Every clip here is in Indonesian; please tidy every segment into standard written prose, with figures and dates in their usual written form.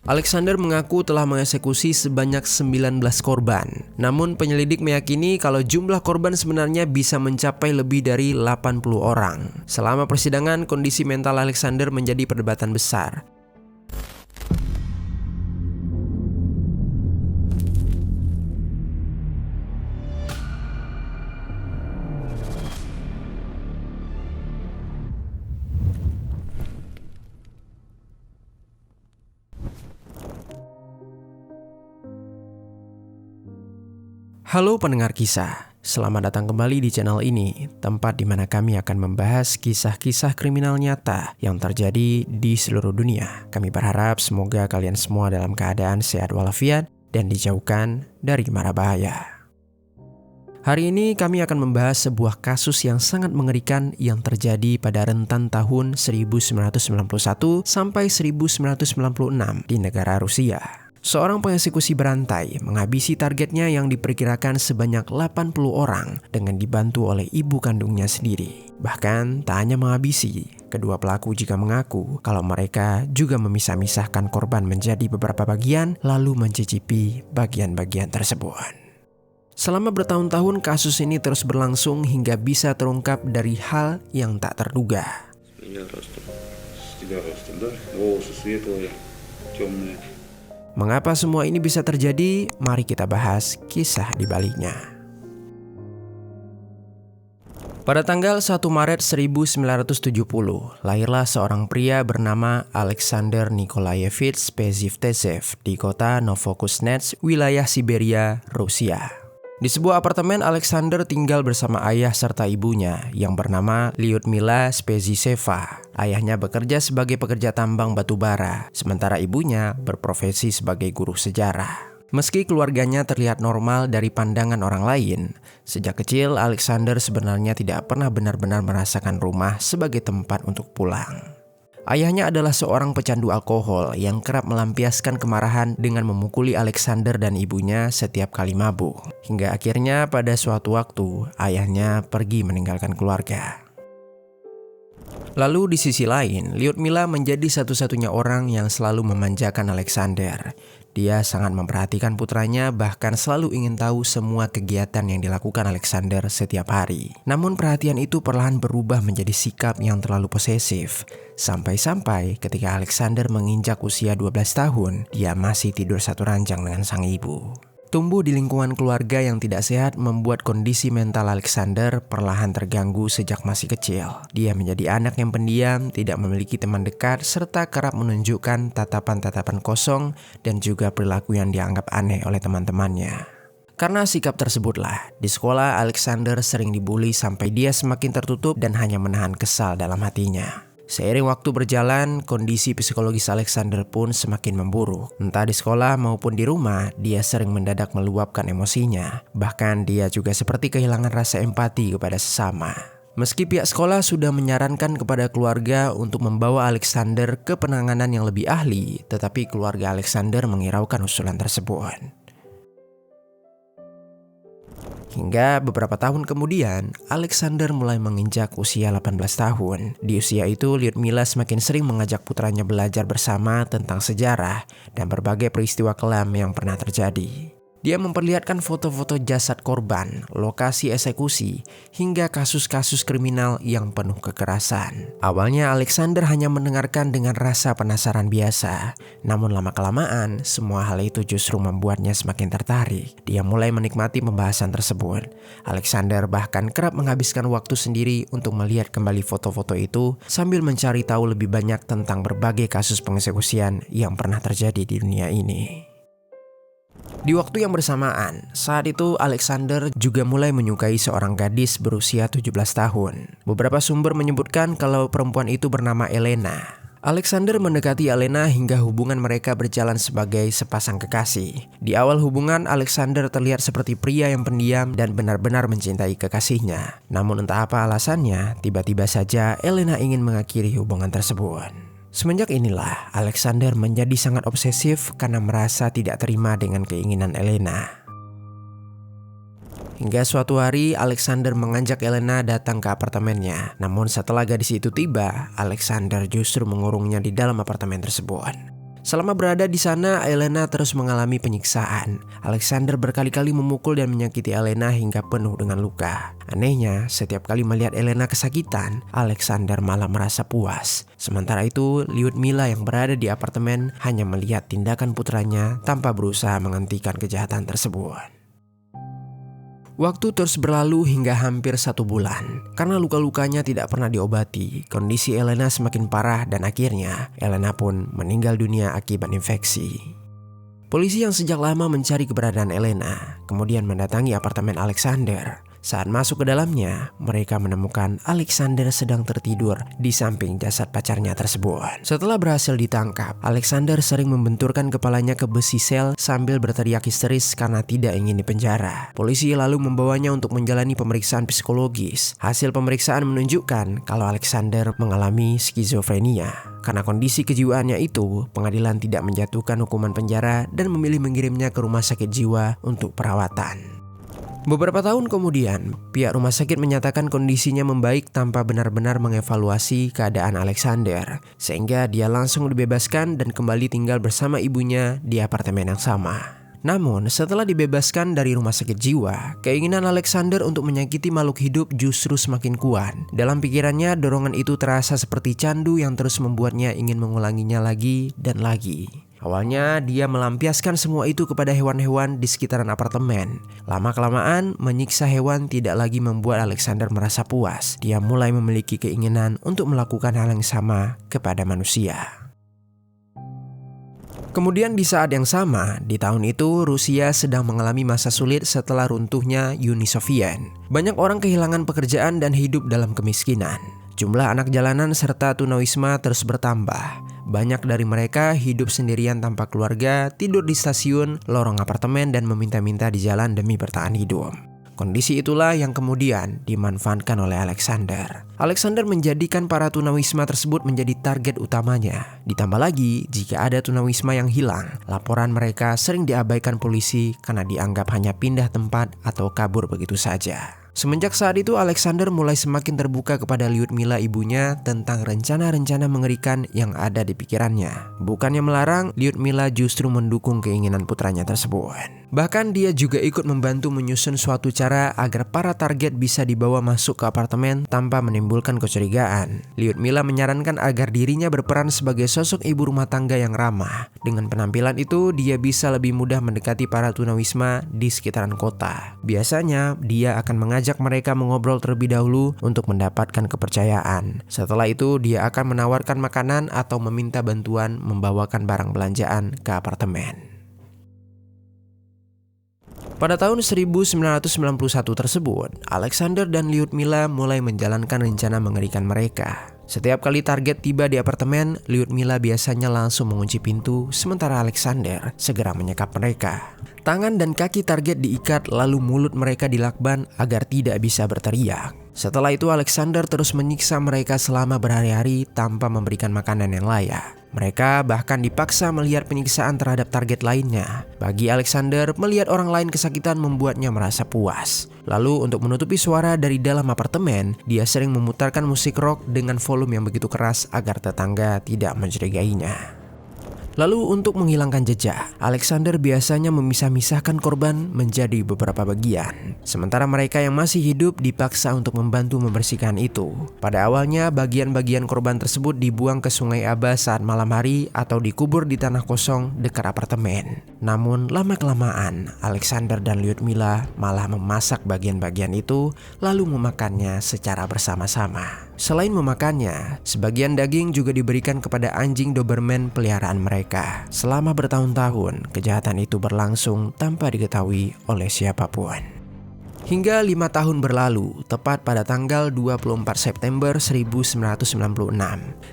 Alexander mengaku telah mengeksekusi sebanyak 19 korban. Namun penyelidik meyakini kalau jumlah korban sebenarnya bisa mencapai lebih dari 80 orang. Selama persidangan, kondisi mental Alexander menjadi perdebatan besar. Halo pendengar kisah, selamat datang kembali di channel ini, tempat di mana kami akan membahas kisah-kisah kriminal nyata yang terjadi di seluruh dunia. Kami berharap semoga kalian semua dalam keadaan sehat walafiat dan dijauhkan dari mara bahaya. Hari ini kami akan membahas sebuah kasus yang sangat mengerikan yang terjadi pada rentan tahun 1991 sampai 1996 di negara Rusia. Seorang pengeksekusi berantai menghabisi targetnya yang diperkirakan sebanyak 80 orang dengan dibantu oleh ibu kandungnya sendiri. Bahkan tak hanya menghabisi, kedua pelaku juga mengaku kalau mereka juga memisah-misahkan korban menjadi beberapa bagian lalu mencicipi bagian-bagian tersebut. Selama bertahun-tahun kasus ini terus berlangsung hingga bisa terungkap dari hal yang tak terduga. Mengapa semua ini bisa terjadi? Mari kita bahas kisah di baliknya. Pada tanggal 1 Maret 1970, lahirlah seorang pria bernama Alexander Nikolaevich Bezivtsev di kota Novokuznetsk, wilayah Siberia, Rusia. Di sebuah apartemen, Alexander tinggal bersama ayah serta ibunya yang bernama Lyudmila Spezhiseva. Ayahnya bekerja sebagai pekerja tambang batu bara, sementara ibunya berprofesi sebagai guru sejarah. Meski keluarganya terlihat normal dari pandangan orang lain, sejak kecil Alexander sebenarnya tidak pernah benar-benar merasakan rumah sebagai tempat untuk pulang. Ayahnya adalah seorang pecandu alkohol yang kerap melampiaskan kemarahan dengan memukuli Alexander dan ibunya setiap kali mabuk. Hingga akhirnya pada suatu waktu, ayahnya pergi meninggalkan keluarga. Lalu di sisi lain, Lyudmila menjadi satu-satunya orang yang selalu memanjakan Alexander. Dia sangat memperhatikan putranya, bahkan selalu ingin tahu semua kegiatan yang dilakukan Alexander setiap hari. Namun perhatian itu perlahan berubah menjadi sikap yang terlalu posesif. Sampai-sampai ketika Alexander menginjak usia 12 tahun, dia masih tidur satu ranjang dengan sang ibu. Tumbuh di lingkungan keluarga yang tidak sehat membuat kondisi mental Alexander perlahan terganggu sejak masih kecil. Dia menjadi anak yang pendiam, tidak memiliki teman dekat, serta kerap menunjukkan tatapan-tatapan kosong dan juga perilaku yang dianggap aneh oleh teman-temannya. Karena sikap tersebutlah, di sekolah Alexander sering dibully sampai dia semakin tertutup dan hanya menahan kesal dalam hatinya. Seiring waktu berjalan, kondisi psikologis Alexander pun semakin memburuk. Entah di sekolah maupun di rumah, dia sering mendadak meluapkan emosinya. Bahkan dia juga seperti kehilangan rasa empati kepada sesama. Meski pihak sekolah sudah menyarankan kepada keluarga untuk membawa Alexander ke penanganan yang lebih ahli, tetapi keluarga Alexander menghiraukan usulan tersebut. Hingga beberapa tahun kemudian, Alexander mulai menginjak usia 18 tahun. Di usia itu, Lyudmila semakin sering mengajak putranya belajar bersama tentang sejarah dan berbagai peristiwa kelam yang pernah terjadi. Dia memperlihatkan foto-foto jasad korban, lokasi eksekusi, hingga kasus-kasus kriminal yang penuh kekerasan. Awalnya Alexander hanya mendengarkan dengan rasa penasaran biasa. Namun lama-kelamaan, semua hal itu justru membuatnya semakin tertarik. Dia mulai menikmati pembahasan tersebut. Alexander bahkan kerap menghabiskan waktu sendiri untuk melihat kembali foto-foto itu sambil mencari tahu lebih banyak tentang berbagai kasus pengeksekusian yang pernah terjadi di dunia ini. Di waktu yang bersamaan, saat itu Alexander juga mulai menyukai seorang gadis berusia 17 tahun. Beberapa sumber menyebutkan kalau perempuan itu bernama Elena. Alexander mendekati Elena hingga hubungan mereka berjalan sebagai sepasang kekasih. Di awal hubungan, Alexander terlihat seperti pria yang pendiam dan benar-benar mencintai kekasihnya. Namun entah apa alasannya, tiba-tiba saja Elena ingin mengakhiri hubungan tersebut. Semenjak inilah, Alexander menjadi sangat obsesif karena merasa tidak terima dengan keinginan Elena. Hingga suatu hari, Alexander mengajak Elena datang ke apartemennya. Namun setelah gadis itu tiba, Alexander justru mengurungnya di dalam apartemen tersebut. Selama berada di sana, Elena terus mengalami penyiksaan. Alexander berkali-kali memukul dan menyakiti Elena hingga penuh dengan luka. Anehnya, setiap kali melihat Elena kesakitan, Alexander malah merasa puas. Sementara itu, Lyudmila yang berada di apartemen hanya melihat tindakan putranya tanpa berusaha menghentikan kejahatan tersebut. Waktu terus berlalu hingga hampir 1 bulan. Karena luka-lukanya tidak pernah diobati, kondisi Elena semakin parah dan akhirnya Elena pun meninggal dunia akibat infeksi. Polisi yang sejak lama mencari keberadaan Elena kemudian mendatangi apartemen Alexander. Saat masuk ke dalamnya, mereka menemukan Alexander sedang tertidur di samping jasad pacarnya tersebut. Setelah berhasil ditangkap, Alexander sering membenturkan kepalanya ke besi sel sambil berteriak histeris karena tidak ingin dipenjara. Polisi lalu membawanya untuk menjalani pemeriksaan psikologis. Hasil pemeriksaan menunjukkan kalau Alexander mengalami skizofrenia. Karena kondisi kejiwaannya itu, pengadilan tidak menjatuhkan hukuman penjara dan memilih mengirimnya ke rumah sakit jiwa untuk perawatan. Beberapa tahun kemudian, pihak rumah sakit menyatakan kondisinya membaik tanpa benar-benar mengevaluasi keadaan Alexander, sehingga dia langsung dibebaskan dan kembali tinggal bersama ibunya di apartemen yang sama. Namun, setelah dibebaskan dari rumah sakit jiwa, keinginan Alexander untuk menyakiti makhluk hidup justru semakin kuat. Dalam pikirannya, dorongan itu terasa seperti candu yang terus membuatnya ingin mengulanginya lagi dan lagi. Awalnya dia melampiaskan semua itu kepada hewan-hewan di sekitaran apartemen. Lama-kelamaan, menyiksa hewan tidak lagi membuat Alexander merasa puas. Dia mulai memiliki keinginan untuk melakukan hal yang sama kepada manusia. Kemudian di saat yang sama, di tahun itu Rusia sedang mengalami masa sulit setelah runtuhnya Uni Soviet. Banyak orang kehilangan pekerjaan dan hidup dalam kemiskinan. Jumlah anak jalanan serta tunawisma terus bertambah. Banyak dari mereka hidup sendirian tanpa keluarga, tidur di stasiun, lorong apartemen, dan meminta-minta di jalan demi bertahan hidup. Kondisi itulah yang kemudian dimanfaatkan oleh Alexander. Alexander menjadikan para tunawisma tersebut menjadi target utamanya. Ditambah lagi, jika ada tunawisma yang hilang, laporan mereka sering diabaikan polisi karena dianggap hanya pindah tempat atau kabur begitu saja. Semenjak saat itu, Alexander mulai semakin terbuka kepada Lyudmila ibunya tentang rencana-rencana mengerikan yang ada di pikirannya. Bukannya melarang, Lyudmila justru mendukung keinginan putranya tersebut. Bahkan dia juga ikut membantu menyusun suatu cara agar para target bisa dibawa masuk ke apartemen tanpa menimbulkan kecurigaan. Lyudmila menyarankan agar dirinya berperan sebagai sosok ibu rumah tangga yang ramah. Dengan penampilan itu, dia bisa lebih mudah mendekati para tunawisma di sekitaran kota. Biasanya, dia akan mengajak mereka mengobrol terlebih dahulu untuk mendapatkan kepercayaan. Setelah itu, dia akan menawarkan makanan atau meminta bantuan membawakan barang belanjaan ke apartemen. Pada tahun 1991 tersebut, Alexander dan Lyudmila mulai menjalankan rencana mengerikan mereka. Setiap kali target tiba di apartemen, Lyudmila biasanya langsung mengunci pintu, sementara Alexander segera menyekap mereka. Tangan dan kaki target diikat, lalu mulut mereka dilakban agar tidak bisa berteriak. Setelah itu, Alexander terus menyiksa mereka selama berhari-hari tanpa memberikan makanan yang layak. Mereka bahkan dipaksa melihat penyiksaan terhadap target lainnya. Bagi Alexander, melihat orang lain kesakitan membuatnya merasa puas. Lalu untuk menutupi suara dari dalam apartemen, dia sering memutarkan musik rock dengan volume yang begitu keras agar tetangga tidak mencurigainya. Lalu untuk menghilangkan jejak, Alexander biasanya memisah-misahkan korban menjadi beberapa bagian. Sementara mereka yang masih hidup dipaksa untuk membantu membersihkan itu. Pada awalnya, bagian-bagian korban tersebut dibuang ke Sungai Aba saat malam hari atau dikubur di tanah kosong dekat apartemen. Namun lama-kelamaan, Alexander dan Lyudmila malah memasak bagian-bagian itu lalu memakannya secara bersama-sama. Selain memakannya, sebagian daging juga diberikan kepada anjing Doberman peliharaan mereka. Selama bertahun-tahun, kejahatan itu berlangsung tanpa diketahui oleh siapapun. Hingga 5 tahun berlalu, tepat pada tanggal 24 September 1996.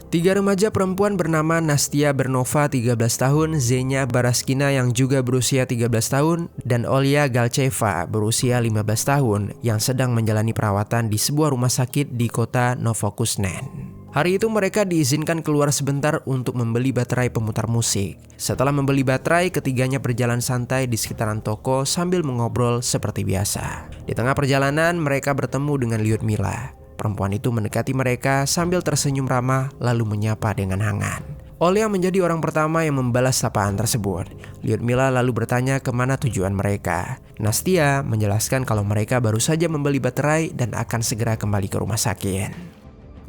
3 remaja perempuan bernama Nastia Bernova 13 tahun, Zenya Baraskina yang juga berusia 13 tahun, dan Olya Galcheva berusia 15 tahun yang sedang menjalani perawatan di sebuah rumah sakit di kota Novokuznen. Hari itu mereka diizinkan keluar sebentar untuk membeli baterai pemutar musik. Setelah membeli baterai, ketiganya berjalan santai di sekitaran toko sambil mengobrol seperti biasa. Di tengah perjalanan, mereka bertemu dengan Lyudmila. Perempuan itu mendekati mereka sambil tersenyum ramah lalu menyapa dengan hangat. Olya menjadi orang pertama yang membalas sapaan tersebut. Lyudmila lalu bertanya kemana tujuan mereka. Nastia menjelaskan kalau mereka baru saja membeli baterai dan akan segera kembali ke rumah sakit.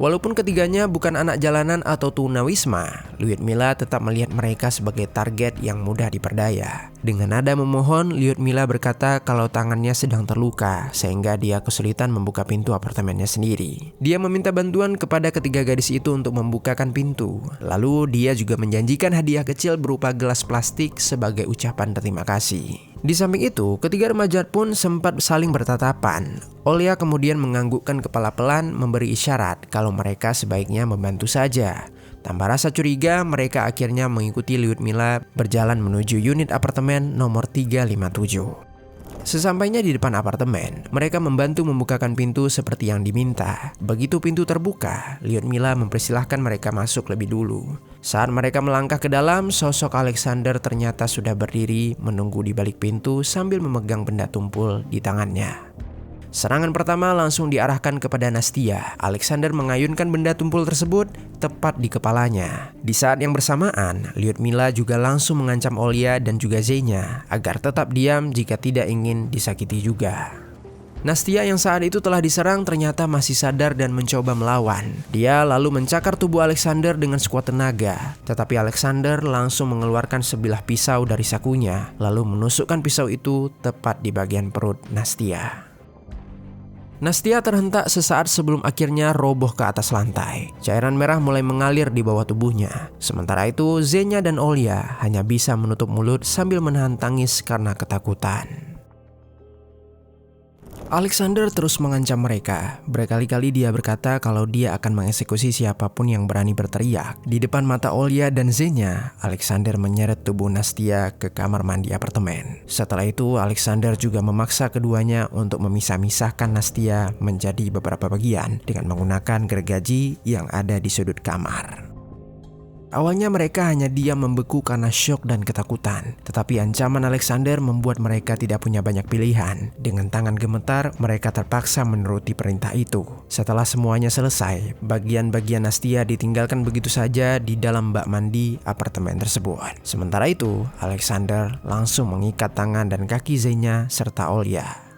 Walaupun ketiganya bukan anak jalanan atau tunawisma, Lyudmila tetap melihat mereka sebagai target yang mudah diperdaya. Dengan nada memohon, Lyudmila berkata kalau tangannya sedang terluka sehingga dia kesulitan membuka pintu apartemennya sendiri. Dia meminta bantuan kepada ketiga gadis itu untuk membukakan pintu. Lalu dia juga menjanjikan hadiah kecil berupa gelas plastik sebagai ucapan terima kasih. Di samping itu, ketiga remaja pun sempat saling bertatapan. Olya kemudian menganggukkan kepala pelan memberi isyarat kalau mereka sebaiknya membantu saja. Tanpa rasa curiga, mereka akhirnya mengikuti Lyudmila berjalan menuju unit apartemen nomor 357. Sesampainya di depan apartemen, mereka membantu membukakan pintu seperti yang diminta. Begitu pintu terbuka, Lyudmila mempersilahkan mereka masuk lebih dulu. Saat mereka melangkah ke dalam, sosok Alexander ternyata sudah berdiri menunggu di balik pintu sambil memegang benda tumpul di tangannya. Serangan pertama langsung diarahkan kepada Nastia. Alexander mengayunkan benda tumpul tersebut tepat di kepalanya. Di saat yang bersamaan, Lyudmila juga langsung mengancam Olya dan juga Zenya agar tetap diam jika tidak ingin disakiti juga. Nastia yang saat itu telah diserang ternyata masih sadar dan mencoba melawan. Dia lalu mencakar tubuh Alexander dengan sekuat tenaga. Tetapi Alexander langsung mengeluarkan sebilah pisau dari sakunya, lalu menusukkan pisau itu tepat di bagian perut Nastia. Nastia terhentak sesaat sebelum akhirnya roboh ke atas lantai. Cairan merah mulai mengalir di bawah tubuhnya. Sementara itu, Zenya dan Olya hanya bisa menutup mulut sambil menahan tangis karena ketakutan. Alexander terus mengancam mereka. Berkali-kali dia berkata kalau dia akan mengeksekusi siapapun yang berani berteriak. Di depan mata Olya dan Zenya, Alexander menyeret tubuh Nastia ke kamar mandi apartemen. Setelah itu, Alexander juga memaksa keduanya untuk memisah-misahkan Nastia menjadi beberapa bagian dengan menggunakan gergaji yang ada di sudut kamar. Awalnya mereka hanya diam membeku karena syok dan ketakutan. Tetapi ancaman Alexander membuat mereka tidak punya banyak pilihan. Dengan tangan gemetar, mereka terpaksa menuruti perintah itu. Setelah semuanya selesai, bagian-bagian Nastia ditinggalkan begitu saja di dalam bak mandi apartemen tersebut. Sementara itu, Alexander langsung mengikat tangan dan kaki Zenya serta Olya.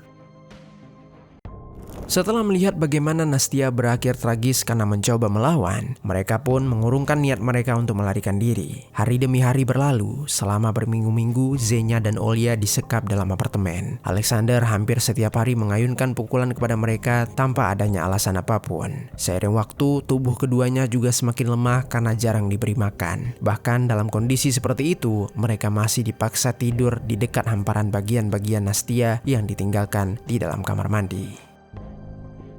Setelah melihat bagaimana Nastia berakhir tragis karena mencoba melawan, mereka pun mengurungkan niat mereka untuk melarikan diri. Hari demi hari berlalu, selama berminggu-minggu Zenya dan Olya disekap dalam apartemen. Alexander hampir setiap hari mengayunkan pukulan kepada mereka tanpa adanya alasan apapun. Seiring waktu, tubuh keduanya juga semakin lemah karena jarang diberi makan. Bahkan dalam kondisi seperti itu, mereka masih dipaksa tidur di dekat hamparan bagian-bagian Nastia yang ditinggalkan di dalam kamar mandi.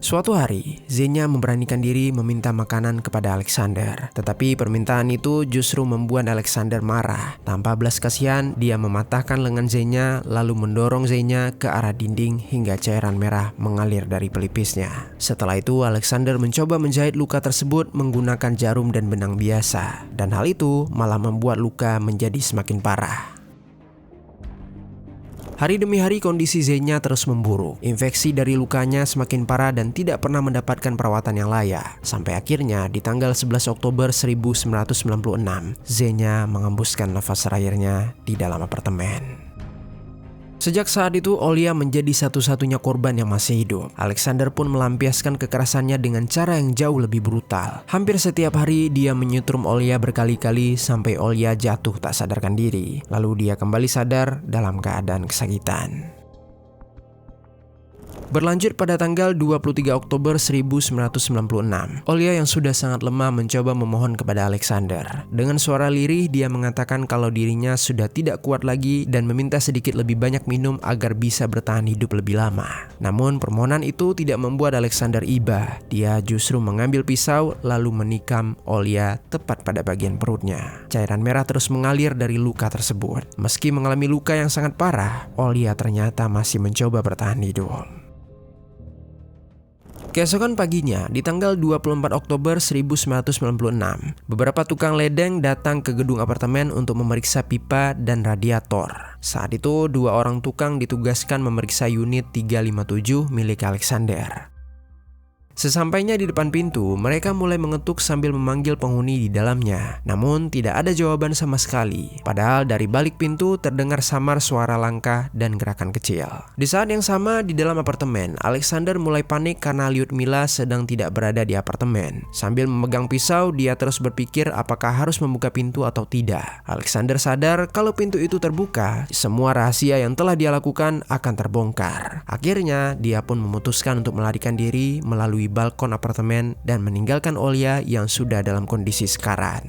Suatu hari, Zenya memberanikan diri meminta makanan kepada Alexander. Tetapi permintaan itu justru membuat Alexander marah. Tanpa belas kasihan, dia mematahkan lengan Zenya lalu mendorong Zenya ke arah dinding hingga cairan merah mengalir dari pelipisnya. Setelah itu, Alexander mencoba menjahit luka tersebut menggunakan jarum dan benang biasa. Dan hal itu malah membuat luka menjadi semakin parah. Hari demi hari kondisi Zenya terus memburuk. Infeksi dari lukanya semakin parah dan tidak pernah mendapatkan perawatan yang layak. Sampai akhirnya di tanggal 11 Oktober 1996, Zenya mengembuskan nafas terakhirnya di dalam apartemen. Sejak saat itu, Olya menjadi satu-satunya korban yang masih hidup. Alexander pun melampiaskan kekerasannya dengan cara yang jauh lebih brutal. Hampir setiap hari dia menyetrum Olya berkali-kali sampai Olya jatuh tak sadarkan diri. Lalu dia kembali sadar dalam keadaan kesakitan. Berlanjut pada tanggal 23 Oktober 1996, Olya yang sudah sangat lemah mencoba memohon kepada Alexander. Dengan suara lirih dia mengatakan kalau dirinya sudah tidak kuat lagi dan meminta sedikit lebih banyak minum agar bisa bertahan hidup lebih lama. Namun permohonan itu tidak membuat Alexander iba. Dia justru mengambil pisau lalu menikam Olya tepat pada bagian perutnya. Cairan merah terus mengalir dari luka tersebut. Meski mengalami luka yang sangat parah, Olya ternyata masih mencoba bertahan hidup. Keesokan paginya, di tanggal 24 Oktober 1996, beberapa tukang ledeng datang ke gedung apartemen untuk memeriksa pipa dan radiator. Saat itu, 2 orang tukang ditugaskan memeriksa unit 357 milik Alexander. Sesampainya di depan pintu, mereka mulai mengetuk sambil memanggil penghuni di dalamnya. Namun tidak ada jawaban sama sekali. Padahal dari balik pintu terdengar samar suara langkah dan gerakan kecil. Di saat yang sama di dalam apartemen, Alexander mulai panik karena Lyudmila sedang tidak berada di apartemen. Sambil memegang pisau, dia terus berpikir apakah harus membuka pintu atau tidak. Alexander sadar kalau pintu itu terbuka, semua rahasia yang telah dia lakukan akan terbongkar. Akhirnya, dia pun memutuskan untuk melarikan diri melalui balkon apartemen dan meninggalkan Olya yang sudah dalam kondisi sekarat.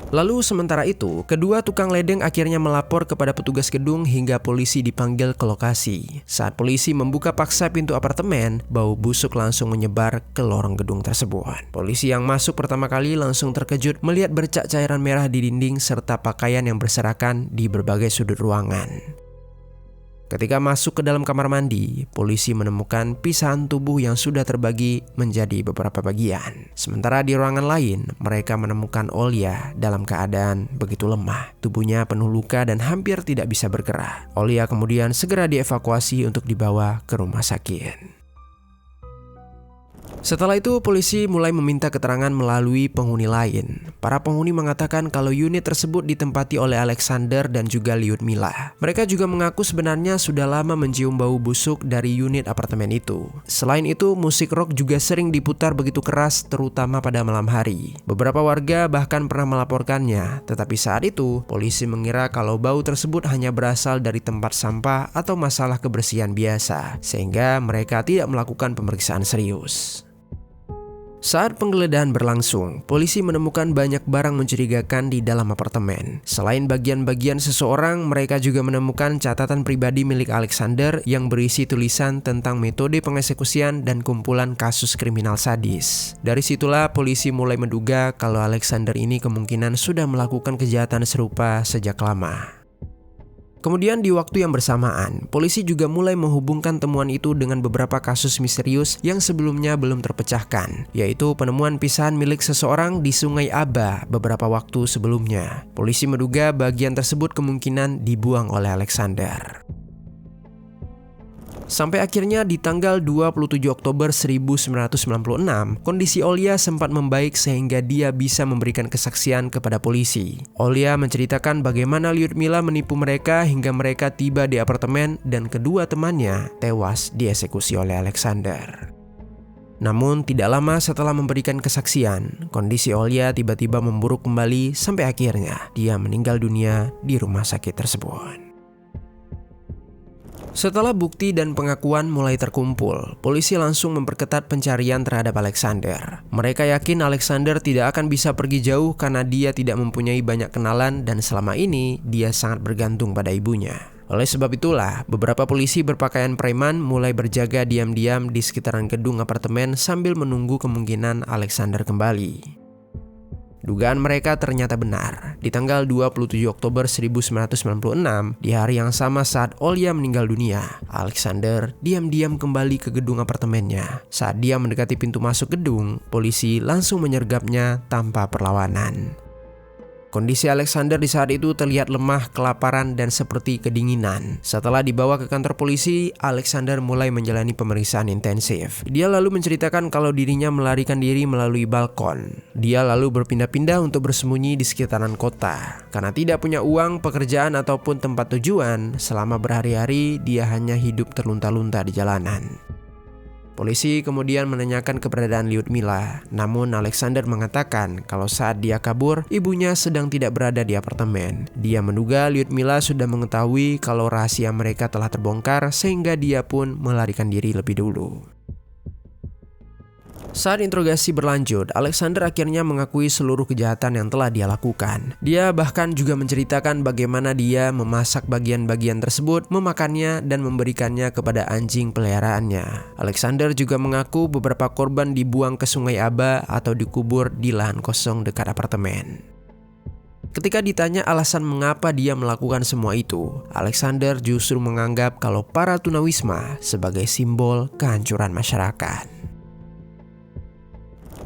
Lalu sementara itu, kedua tukang ledeng akhirnya melapor kepada petugas gedung hingga polisi dipanggil ke lokasi. Saat polisi membuka paksa pintu apartemen, bau busuk langsung menyebar ke lorong gedung tersebut. Polisi yang masuk pertama kali langsung terkejut melihat bercak cairan merah di dinding serta pakaian yang berserakan di berbagai sudut ruangan. Ketika masuk ke dalam kamar mandi, polisi menemukan pisahan tubuh yang sudah terbagi menjadi beberapa bagian. Sementara di ruangan lain, mereka menemukan Olya dalam keadaan begitu lemah. Tubuhnya penuh luka dan hampir tidak bisa bergerak. Olya kemudian segera dievakuasi untuk dibawa ke rumah sakit. Setelah itu, polisi mulai meminta keterangan melalui penghuni lain. Para penghuni mengatakan kalau unit tersebut ditempati oleh Alexander dan juga Lyudmila. Mereka juga mengaku sebenarnya sudah lama mencium bau busuk dari unit apartemen itu. Selain itu, musik rock juga sering diputar begitu keras, terutama pada malam hari. Beberapa warga bahkan pernah melaporkannya, tetapi saat itu, polisi mengira kalau bau tersebut hanya berasal dari tempat sampah atau masalah kebersihan biasa, sehingga mereka tidak melakukan pemeriksaan serius. Saat penggeledahan berlangsung, polisi menemukan banyak barang mencurigakan di dalam apartemen. Selain bagian-bagian seseorang, mereka juga menemukan catatan pribadi milik Alexander yang berisi tulisan tentang metode pengeksekusian dan kumpulan kasus kriminal sadis. Dari situlah polisi mulai menduga kalau Alexander ini kemungkinan sudah melakukan kejahatan serupa sejak lama. Kemudian di waktu yang bersamaan, polisi juga mulai menghubungkan temuan itu dengan beberapa kasus misterius yang sebelumnya belum terpecahkan, yaitu penemuan pisahan milik seseorang di Sungai Aba beberapa waktu sebelumnya. Polisi menduga bagian tersebut kemungkinan dibuang oleh Alexander. Sampai akhirnya di tanggal 27 Oktober 1996, kondisi Olya sempat membaik sehingga dia bisa memberikan kesaksian kepada polisi. Olya menceritakan bagaimana Lyudmila menipu mereka hingga mereka tiba di apartemen dan kedua temannya tewas dieksekusi oleh Alexander. Namun tidak lama setelah memberikan kesaksian, kondisi Olya tiba-tiba memburuk kembali sampai akhirnya dia meninggal dunia di rumah sakit tersebut. Setelah bukti dan pengakuan mulai terkumpul, polisi langsung memperketat pencarian terhadap Alexander. Mereka yakin Alexander tidak akan bisa pergi jauh karena dia tidak mempunyai banyak kenalan dan selama ini dia sangat bergantung pada ibunya. Oleh sebab itulah, beberapa polisi berpakaian preman mulai berjaga diam-diam di sekitaran gedung apartemen sambil menunggu kemungkinan Alexander kembali. Dugaan mereka ternyata benar. Di tanggal 27 Oktober 1996, di hari yang sama saat Olya meninggal dunia, Alexander diam-diam kembali ke gedung apartemennya. Saat dia mendekati pintu masuk gedung, polisi langsung menyergapnya tanpa perlawanan. Kondisi Alexander di saat itu terlihat lemah, kelaparan, dan seperti kedinginan. Setelah dibawa ke kantor polisi, Alexander mulai menjalani pemeriksaan intensif. Dia lalu menceritakan kalau dirinya melarikan diri melalui balkon. Dia lalu berpindah-pindah untuk bersembunyi di sekitaran kota. Karena tidak punya uang, pekerjaan, ataupun tempat tujuan, selama berhari-hari dia hanya hidup terlunta-lunta di jalanan. Polisi kemudian menanyakan keberadaan Lyudmila, namun Alexander mengatakan kalau saat dia kabur, ibunya sedang tidak berada di apartemen. Dia menduga Lyudmila sudah mengetahui kalau rahasia mereka telah terbongkar sehingga dia pun melarikan diri lebih dulu. Saat interogasi berlanjut, Alexander akhirnya mengakui seluruh kejahatan yang telah dia lakukan. Dia bahkan juga menceritakan bagaimana dia memasak bagian-bagian tersebut, memakannya, dan memberikannya kepada anjing peliharaannya. Alexander juga mengaku beberapa korban dibuang ke Sungai Aba atau dikubur di lahan kosong dekat apartemen. Ketika ditanya alasan mengapa dia melakukan semua itu, Alexander justru menganggap kalau para tunawisma sebagai simbol kehancuran masyarakat.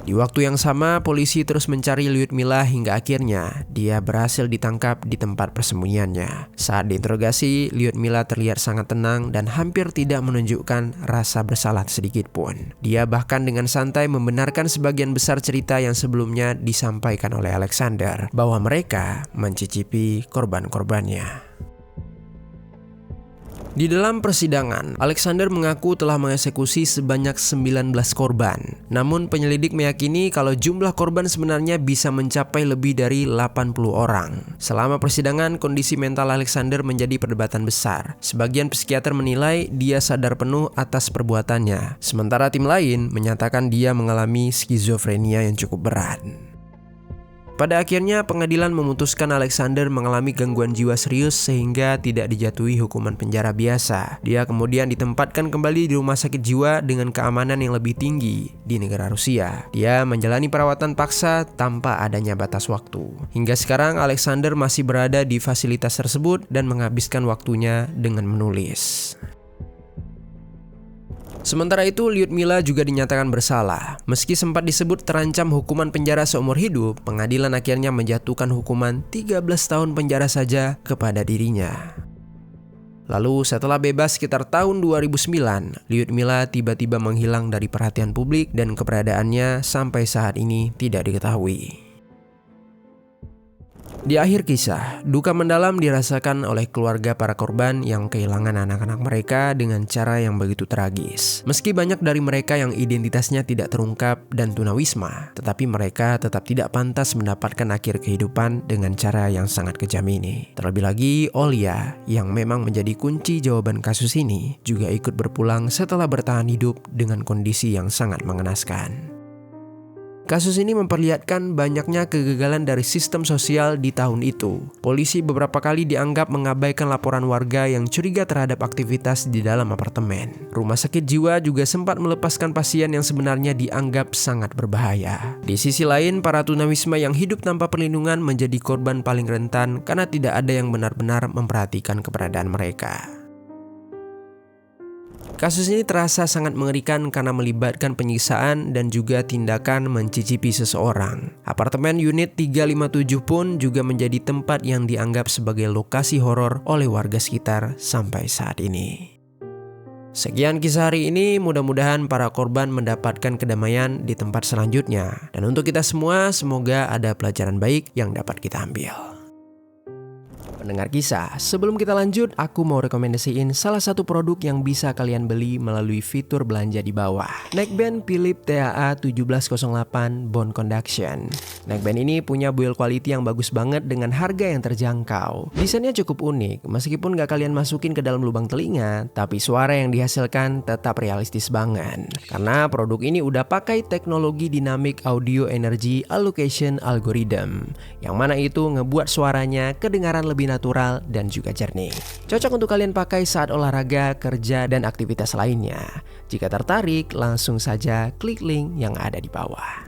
Di waktu yang sama, polisi terus mencari Lyudmila hingga akhirnya dia berhasil ditangkap di tempat persembunyiannya. Saat diinterogasi, Lyudmila terlihat sangat tenang dan hampir tidak menunjukkan rasa bersalah sedikit pun. Dia bahkan dengan santai membenarkan sebagian besar cerita yang sebelumnya disampaikan oleh Alexander, bahwa mereka mencicipi korban-korbannya. Di dalam persidangan, Alexander mengaku telah mengeksekusi sebanyak 19 korban. Namun penyelidik meyakini kalau jumlah korban sebenarnya bisa mencapai lebih dari 80 orang. Selama persidangan, kondisi mental Alexander menjadi perdebatan besar. Sebagian psikiater menilai dia sadar penuh atas perbuatannya, sementara tim lain menyatakan dia mengalami skizofrenia yang cukup berat. Pada akhirnya pengadilan memutuskan Alexander mengalami gangguan jiwa serius sehingga tidak dijatuhi hukuman penjara biasa. Dia kemudian ditempatkan kembali di rumah sakit jiwa dengan keamanan yang lebih tinggi di negara Rusia. Dia menjalani perawatan paksa tanpa adanya batas waktu. Hingga sekarang Alexander masih berada di fasilitas tersebut dan menghabiskan waktunya dengan menulis. Sementara itu, Lyudmila juga dinyatakan bersalah. Meski sempat disebut terancam hukuman penjara seumur hidup, pengadilan akhirnya menjatuhkan hukuman 13 tahun penjara saja kepada dirinya. Lalu setelah bebas sekitar tahun 2009, Lyudmila tiba-tiba menghilang dari perhatian publik dan keberadaannya sampai saat ini tidak diketahui. Di akhir kisah, duka mendalam dirasakan oleh keluarga para korban yang kehilangan anak-anak mereka dengan cara yang begitu tragis. Meski banyak dari mereka yang identitasnya tidak terungkap dan tunawisma, tetapi mereka tetap tidak pantas mendapatkan akhir kehidupan dengan cara yang sangat kejam ini. Terlebih lagi, Olya yang memang menjadi kunci jawaban kasus ini juga ikut berpulang setelah bertahan hidup dengan kondisi yang sangat mengenaskan. Kasus ini memperlihatkan banyaknya kegagalan dari sistem sosial di tahun itu. Polisi beberapa kali dianggap mengabaikan laporan warga yang curiga terhadap aktivitas di dalam apartemen. Rumah sakit jiwa juga sempat melepaskan pasien yang sebenarnya dianggap sangat berbahaya. Di sisi lain, para tunawisma yang hidup tanpa perlindungan menjadi korban paling rentan karena tidak ada yang benar-benar memperhatikan keberadaan mereka. Kasus ini terasa sangat mengerikan karena melibatkan penyiksaan dan juga tindakan mencicipi seseorang. Apartemen unit 357 pun juga menjadi tempat yang dianggap sebagai lokasi horor oleh warga sekitar sampai saat ini. Sekian kisah hari ini, mudah-mudahan para korban mendapatkan kedamaian di tempat selanjutnya. Dan untuk kita semua, semoga ada pelajaran baik yang dapat kita ambil. Pendengar kisah, sebelum kita lanjut, aku mau rekomendasiin salah satu produk yang bisa kalian beli melalui fitur belanja di bawah. Neckband Philips TAA 1708 Bone Conduction. Neckband ini punya build quality yang bagus banget dengan harga yang terjangkau. Desainnya cukup unik, meskipun gak kalian masukin ke dalam lubang telinga, tapi suara yang dihasilkan tetap realistis banget. Karena produk ini udah pakai teknologi Dynamic Audio Energy Allocation Algorithm, yang mana itu ngebuat suaranya kedengaran lebih natural dan juga jernih. Cocok untuk kalian pakai saat olahraga, kerja, dan aktivitas lainnya. Jika tertarik, langsung saja klik link yang ada di bawah.